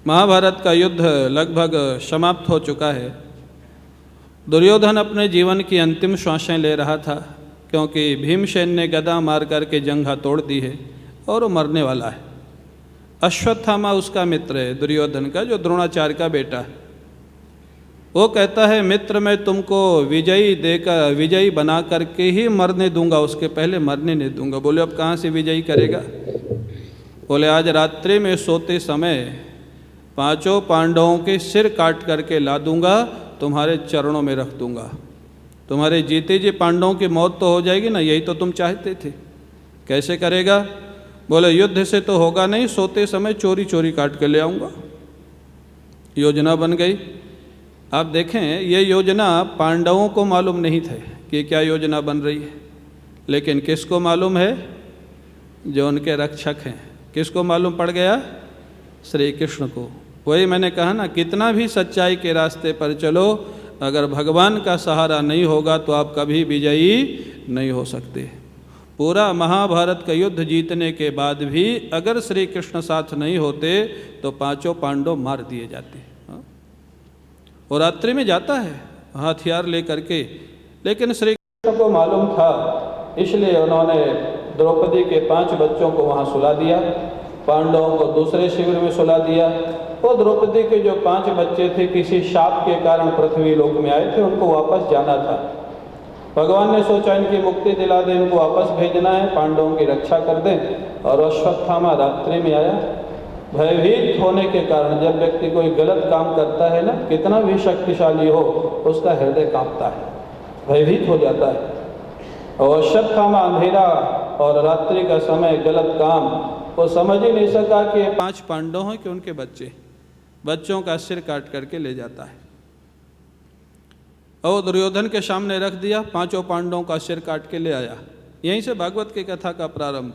महाभारत का युद्ध लगभग समाप्त हो चुका है। दुर्योधन अपने जीवन की अंतिम श्वासें ले रहा था, क्योंकि भीमसेन ने गदा मार करके जंघा तोड़ दी है और वो मरने वाला है। अश्वत्थामा उसका मित्र है दुर्योधन का, जो द्रोणाचार्य का बेटा है। वो कहता है, मित्र मैं तुमको विजयी बना करके ही मरने दूंगा, उसके पहले मरने नहीं दूंगा। बोले अब कहाँ से विजयी करेगा? बोले आज रात्रि में सोते समय 5 पांडवों के सिर काट करके ला दूंगा, तुम्हारे चरणों में रख दूंगा। तुम्हारे जीते जी पांडवों की मौत तो हो जाएगी ना, यही तो तुम चाहते थे। कैसे करेगा? बोले युद्ध से तो होगा नहीं, सोते समय चोरी चोरी काट के ले आऊँगा। योजना बन गई। आप देखें, ये योजना पांडवों को मालूम नहीं थे कि क्या योजना बन रही है, लेकिन किसको मालूम है? जो उनके रक्षक हैं। किसको मालूम पड़ गया? श्री कृष्ण को। वही मैंने कहा ना, कितना भी सच्चाई के रास्ते पर चलो, अगर भगवान का सहारा नहीं होगा तो आप कभी विजयी नहीं हो सकते। पूरा महाभारत का युद्ध जीतने के बाद भी अगर श्री कृष्ण साथ नहीं होते तो 5 पांडव मार दिए जाते। और रात्रि में जाता है हथियार लेकर के, लेकिन श्री कृष्ण को मालूम था, इसलिए उन्होंने द्रौपदी के 5 बच्चों को वहाँ सुला दिया, पांडवों को दूसरे शिविर में सुला दिया। और द्रौपदी के जो 5 बच्चे थे, किसी शाप के कारण पृथ्वी लोक में आए थे, उनको वापस जाना था। भगवान ने सोचा इनकी मुक्ति दिला दें, इनको वापस भेजना है, पांडवों की रक्षा कर दें। और अश्वत्थामा रात्रि में आया। भयभीत होने के कारण, जब व्यक्ति कोई गलत काम करता है ना, कितना भी शक्तिशाली हो, उसका हृदय कांपता है, भयभीत हो जाता है। और अश्वत्थामा अंधेरा और रात्रि का समय, गलत काम, वो समझ ही नहीं सका कि 5 पांडव हैं कि उनके बच्चों का सिर काट करके ले जाता है। और दुर्योधन के सामने रख दिया, 5 पांडवों का सिर काट के ले आया। यहीं से भागवत की कथा का प्रारंभ।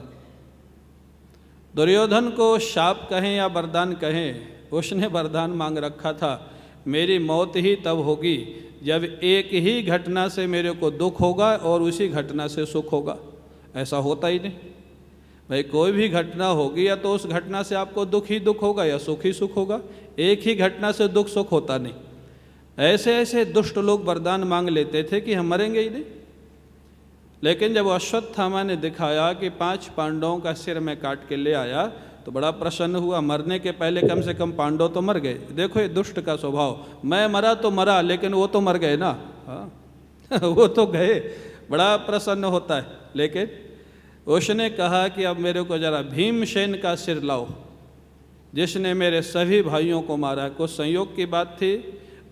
दुर्योधन को शाप कहें या वरदान कहें, उसने वरदान मांग रखा था, मेरी मौत ही तब होगी जब एक ही घटना से मेरे को दुख होगा और उसी घटना से सुख होगा। ऐसा होता ही नहीं भाई, कोई भी घटना होगी या तो उस घटना से आपको दुख ही दुख होगा या सुख ही सुख होगा। एक ही घटना से दुख सुख होता नहीं। ऐसे ऐसे दुष्ट लोग वरदान मांग लेते थे कि हम मरेंगे ही नहीं। लेकिन जब अश्वत्थामा ने दिखाया कि 5 पांडवों का सिर मैं काट के ले आया, तो बड़ा प्रसन्न हुआ। मरने के पहले कम से कम पांडव तो मर गए। देखो ये दुष्ट का स्वभाव, मैं मरा तो मरा, लेकिन वो तो मर गए ना। हाँ वो तो गए, बड़ा प्रसन्न होता है। लेकिन उसने कहा कि अब मेरे को जरा भीमसेन का सिर लाओ, जिसने मेरे सभी भाइयों को मारा। कुछ संयोग की बात थी,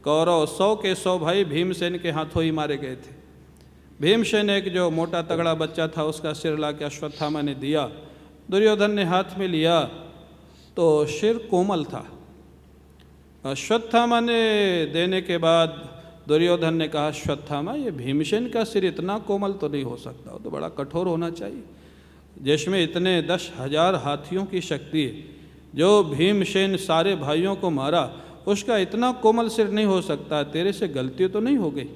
कौरव 100 के 100 भाई भीमसेन के हाथों ही मारे गए थे। भीमसेन एक जो मोटा तगड़ा बच्चा था, उसका सिर ला के अश्वत्थामा ने दिया। दुर्योधन ने हाथ में लिया तो सिर कोमल था। अश्वत्थामा ने देने के बाद दुर्योधन ने कहा, अश्वत्थामा ये भीमसेन का सिर इतना कोमल तो नहीं हो सकता, वो तो बड़ा कठोर होना चाहिए, जिसमें इतने 10,000 हाथियों की शक्ति है। जो भीमसेन सारे भाइयों को मारा, उसका इतना कोमल सिर नहीं हो सकता। तेरे से गलती तो नहीं हो गई?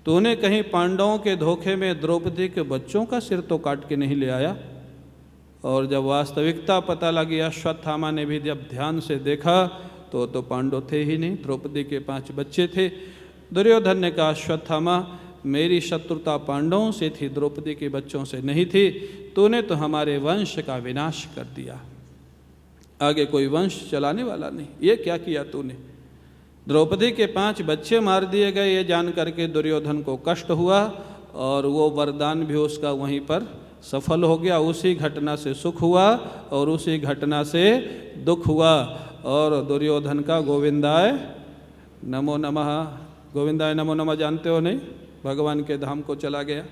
तूने कहीं पांडवों के धोखे में द्रौपदी के बच्चों का सिर तो काट के नहीं ले आया? और जब वास्तविकता पता लगी, अश्वत्थामा ने भी जब ध्यान से देखा तो पांडव थे ही नहीं, द्रौपदी के 5 बच्चे थे। दुर्योधन ने कहा, अश्वत्थामा मेरी शत्रुता पांडवों से थी, द्रौपदी के बच्चों से नहीं थी। तूने तो हमारे वंश का विनाश कर दिया, आगे कोई वंश चलाने वाला नहीं। ये क्या किया तूने? द्रौपदी के 5 बच्चे मार दिए गए, ये जान करके दुर्योधन को कष्ट हुआ और वो वरदान भी उसका वहीं पर सफल हो गया। उसी घटना से सुख हुआ और उसी घटना से दुख हुआ। और दुर्योधन का गोविंदाय नमो नमः, गोविंदाय नमो नमः जानते हो नहीं? भगवान के धाम को चला गया।